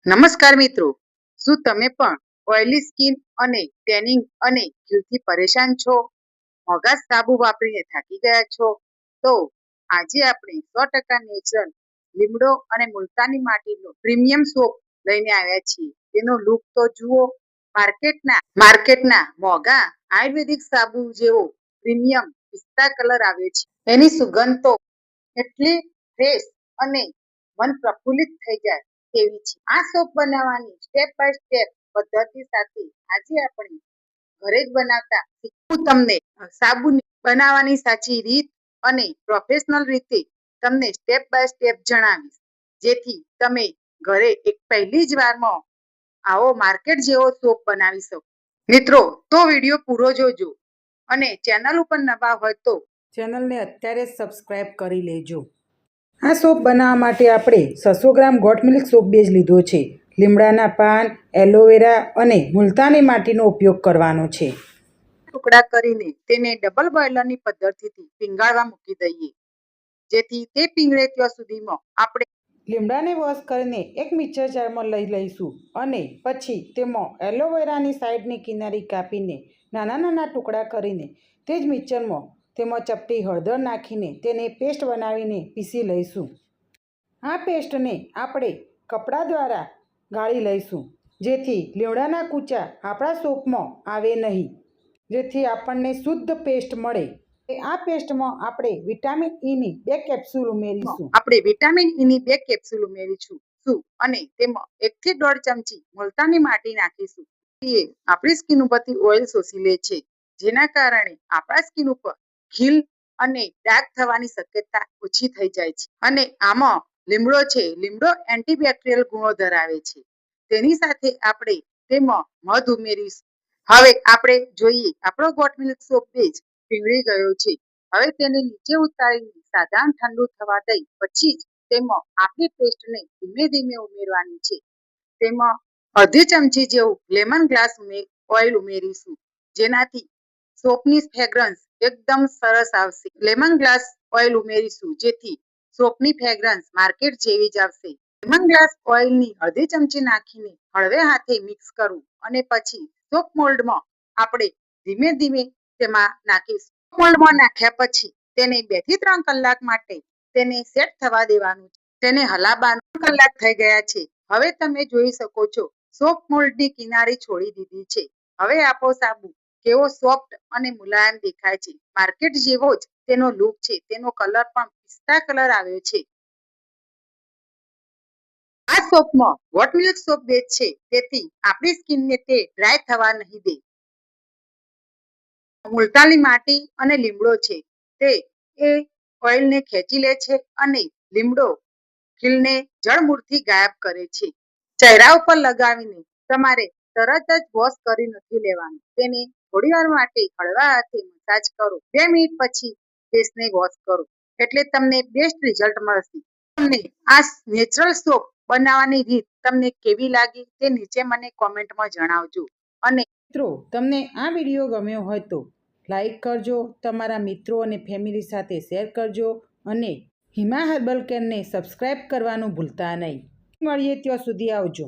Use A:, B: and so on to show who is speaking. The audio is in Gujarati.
A: નમસ્કાર મિત્રો, શું તમે પણ ઓઇલી સ્કિન અને ટેનિંગ અને ખીલથી પરેશાન છો? મોંઘા સાબુ વાપરીને થાકી ગયા છો? તો આજે આપણે 100% નેચરલ લીમડો અને મુલતાની માટીનો પ્રીમિયમ સોપ લઈને આવ્યા છીએ. તેનો લુક તો જુઓ. માર્કેટના મોંઘા આયુર્વેદિક સાબુ જેવો પ્રીમિયમ પિસ્તા કલર આવ્યો છે. એની સુગંધ તો એટલી ફ્રેશ અને મન પ્રફુલ્લિત થઈ જાય તેવી છે. આ સોપ બનાવવાની સ્ટેપ બાય સ્ટેપ પદ્ધતિ સાથે આજે આપણે ઘરે જ બનાવતા શીખવું. તમને સાબુ બનાવવાની સાચી રીત અને પ્રોફેશનલ રીતે તમને સ્ટેપ બાય સ્ટેપ જણાવીશ, જેથી તમે ઘરે એક પહેલી જ વારમાં આવો માર્કેટ જેવો સોપ બનાવી શકો. મિત્રો, તો વિડીયો પૂરો જોજો અને ચેનલ ઉપર નવા હોય તો
B: ચેનલને અત્યારે જ સબસ્ક્રાઈબ કરી લેજો. આ સોપ બનાવવા માટે આપણે 600 ગ્રામ ગોટ મિલ્ક સોપ બેઝ લીધો છે. લીમડાના પાન, એલોવેરા અને મુલતાની માટીનો ઉપયોગ કરવાનો છે.
A: ટુકડા કરીને તેને ડબલ બોઇલરની પદ્ધતિથી પીંગાળવા મૂકી દઈએ, જેથી તે પીંગળે ત્યાં સુધીમાં આપણે
B: લીમડાને વોશ કરીને એક મિક્સર જારમાં લઈ લઈશું અને પછી તેમાં એલોવેરાની સાઈડની કિનારી કાપીને નાના નાના ટુકડા કરીને તે જ મિક્સરમાં તેમાં ચપટી હળદર નાખીને તેને પેસ્ટ બનાવીને પીસી લઈશું. આ પેસ્ટને આપણે કપડા દ્વારા ગાળી લઈશું, જેથી લીમડાના કૂચા આપણા સોપમાં આવે નહીં, જેથી આપણને શુદ્ધ પેસ્ટ મળે. આ પેસ્ટમાં આપણે વિટામિન ઈની 2 કેપ્સ્યુલ ઉમેરીશું.
A: અને તેમાં 1 થી 1.5 ચમચી મુલતાની માટી નાખીશું. એ આપણી સ્કિન ઉપરથી ઓઇલ શોષી લે છે, જેના કારણે આપણા સ્કિન ઉપર ખીલ અને ડાઘ થવાની શક્યતા ઓછી થઈ જાય છે. અને આમાં લીમડો એન્ટીબેક્ટેરિયલ ગુણો ધરાવે છે. તેની સાથે આપણે તેમાં મધ ઉમેરીશું. હવે આપણે જોઈએ, આપણો ગોટ મિલ્ક સોપ બેઝ પીગળી ગયો છે. હવે તેને નીચે ઉતારીને સાધારણ ઠંડુ થવા દઈ પછી જ તેમાં આપણી પેસ્ટને ધીમે ધીમે ઉમેરવાની છે. તેમાં અડધી ચમચી જેવું લેમન ગ્લાસ ઓઇલ ઉમેરીશું, જેનાથી સોપની ફ્રેગ્રન્સ એકદમ સરસ આવશે. લેમન ગ્લાસ ઓઇલ ઉમેરીશું, જેથી સોપની ફ્રેગ્રન્સ માર્કેટ જેવી જ આવશે. લેમન ગ્લાસ ઓઇલની અડધી ચમચી નાખીને હળવે હાથે મિક્સ કરવું અને પછી સોપ મોલ્ડમાં આપણે ધીમે ધીમે તેમાં નાખીશું. મોલ્ડમાં નાખ્યા પછી તેને 2 થી 3 કલાક માટે તેને સેટ થવા દેવાનું. તેને હલાવવાનું. 3 કલાક થઈ ગયા છે. હવે તમે જોઈ શકો છો, સોપ મોલ્ડની કિનારી છોડી દીધી છે. હવે આપણો સાબુ કેવો સોફ્ટ અને મુલાયમ દેખાય છે. માર્કેટ જેવો જ તેનો લુક છે. તેનો કલર પણ પિસ્તા કલર આવ્યો છે. આ સોપમાં ગોટ મિલ્ક સોપ બેઝ છે, તેથી આપણી સ્કિનને તે ડ્રાય થવા નહીં દે. મુલતાની માટી અને લીમડો છે, તે એ ઓઇલને ખેંચી લે છે અને લીમડો ખીલને જળમૂળથી ગાયબ કરે છે. ચહેરા ઉપર લગાવીને તમારે તરત જ વોશ કરી નથી લેવાનું. તેને થોડીવાર માટે હળવા હાથે મસાજ કરો. 2 મિનિટ પછી ફેસને વોશ કરો, એટલે તમને બેસ્ટ રિઝલ્ટ મળશે. તમને આ નેચરલ સોપ બનાવવાની રીત તમને કેવી લાગી તે નીચે મને કોમેન્ટમાં જણાવજો. અને
B: મિત્રો, તમને આ વિડીયો ગમ્યો હોય તો લાઈક કરજો, તમારા મિત્રો અને ફેમિલી સાથે શેર કરજો અને હિમા હર્બલ કેરને સબસ્ક્રાઈબ કરવાનું ભૂલતા નહીં. મળીએ ત્યાં સુધી આવજો.